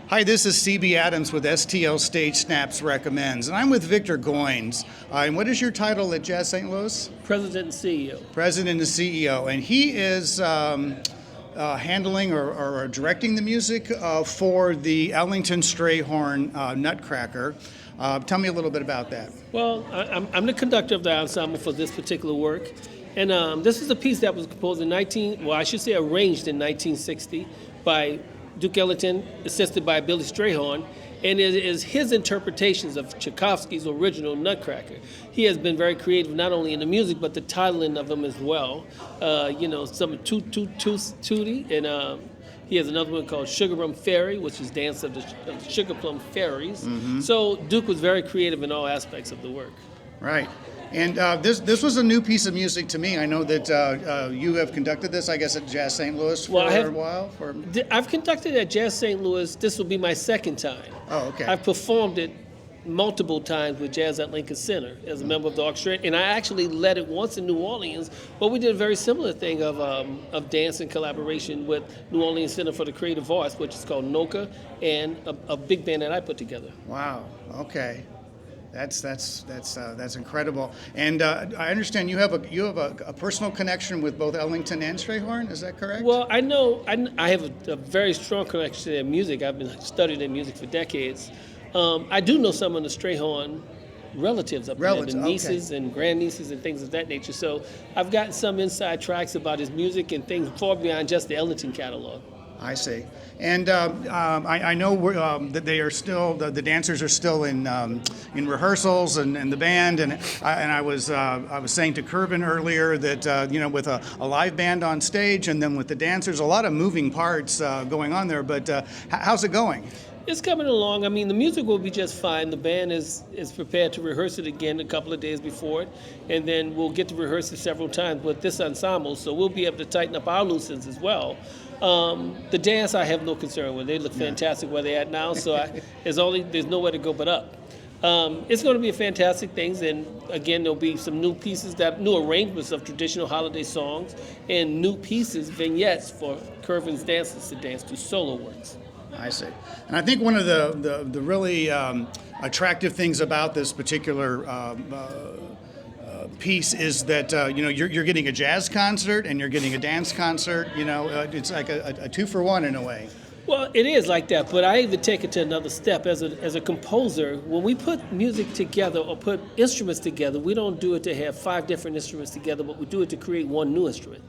Hi, this is CB Adams with STL Stage Snaps Recommends, and I'm with Victor Goines. And what is your title at Jazz St. Louis? President and CEO. President and CEO, and he is handling or directing the music for the Ellington Strayhorn Nutcracker. Tell me a little bit about that. Well, I'm the conductor of the ensemble for this particular work, and this is a piece that was composed in arranged in 1960 by Duke Ellington, assisted by Billy Strayhorn, and it is his interpretations of Tchaikovsky's original Nutcracker. He has been very creative, not only in the music, but the titling of them as well. Some Tootie, and he has another one called Sugar Plum Fairy, which is Dance of the Sugar Plum Fairies. Mm-hmm. So Duke was very creative in all aspects of the work. Right. And this was a new piece of music to me. I know that you have conducted this, I guess, at Jazz St. Louis for a while. I've conducted it at Jazz St. Louis. This will be my second time. Oh, okay. I've performed it multiple times with Jazz at Lincoln Center as a member of the orchestra, and I actually led it once in New Orleans, but we did a very similar thing of dance and collaboration with New Orleans Center for the Creative Arts, which is called NOCA, and a big band that I put together. Wow. Okay. That's incredible. And I understand you have a personal connection with both Ellington and Strayhorn. Is that correct? Well, I know I have a very strong connection to their music. I've been studying their music for decades. I do know some of the Strayhorn relatives up there, the nieces and grandnieces and things of that nature. So I've gotten some inside tracks about his music and things far beyond just the Ellington catalog. I see. And I know that they are still, the dancers are still in rehearsals and the band. And I was saying to Kervin earlier that, with a live band on stage and then with the dancers, a lot of moving parts going on there. But how's it going? It's coming along. I mean, the music will be just fine. The band is prepared to rehearse it again a couple of days before it, and then we'll get to rehearse it several times with this ensemble, so we'll be able to tighten up our loose ends as well. The dance I have no concern with. They look fantastic where they're at now, so there's nowhere to go but up. It's going to be a fantastic thing, and again, there'll be some new pieces, new arrangements of traditional holiday songs, and new pieces, vignettes for Kervin's dancers to dance to, solo works. I see. And I think one of the really attractive things about this particular piece is that you're getting a jazz concert and you're getting a dance concert. It's like a 2-for-1 in a way. Well, it is like that, but I even take it to another step. As a composer, when we put music together or put instruments together, we don't do it to have 5 different instruments together, but we do it to create one new instrument.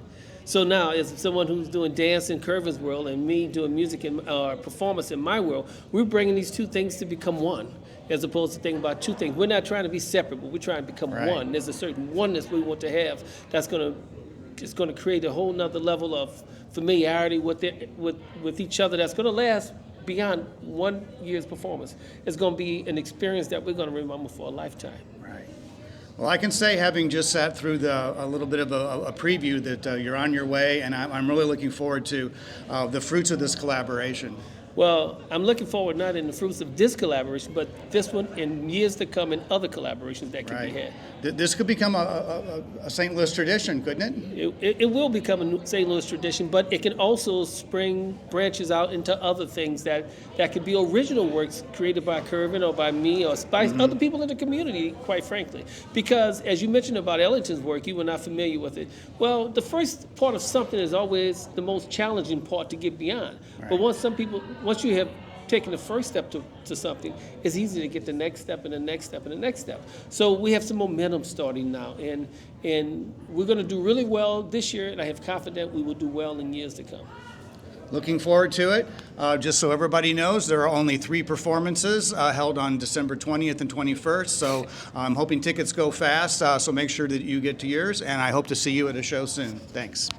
So now, as someone who's doing dance in Kervin's world and me doing music and performance in my world, we're bringing these two things to become one, as opposed to thinking about two things. We're not trying to be separate, but we're trying to become one. There's a certain oneness we want to have that's going to create a whole nother level of familiarity with each other that's going to last beyond 1 year's performance. It's going to be an experience that we're going to remember for a lifetime. Right. Well, I can say, having just sat through a little bit of a preview, that you're on your way, and I'm really looking forward to the fruits of this collaboration. Well, I'm looking forward not in the fruits of this collaboration, but this one in years to come and other collaborations that can be had. This could become a St. Louis tradition, couldn't it? It will become a St. Louis tradition, but it can also branches out into other things that could be original works created by Kervin or by me or by other people in the community, quite frankly. Because as you mentioned about Ellington's work, you were not familiar with it. Well, the first part of something is always the most challenging part to get beyond. Right. But once you have taken the first step to something, it's easy to get the next step and the next step and the next step. So we have some momentum starting now, and we're going to do really well this year, and I have confidence we will do well in years to come. Looking forward to it. Just so everybody knows, there are only 3 performances held on December 20th and 21st, so I'm hoping tickets go fast, so make sure that you get to yours, and I hope to see you at a show soon. Thanks.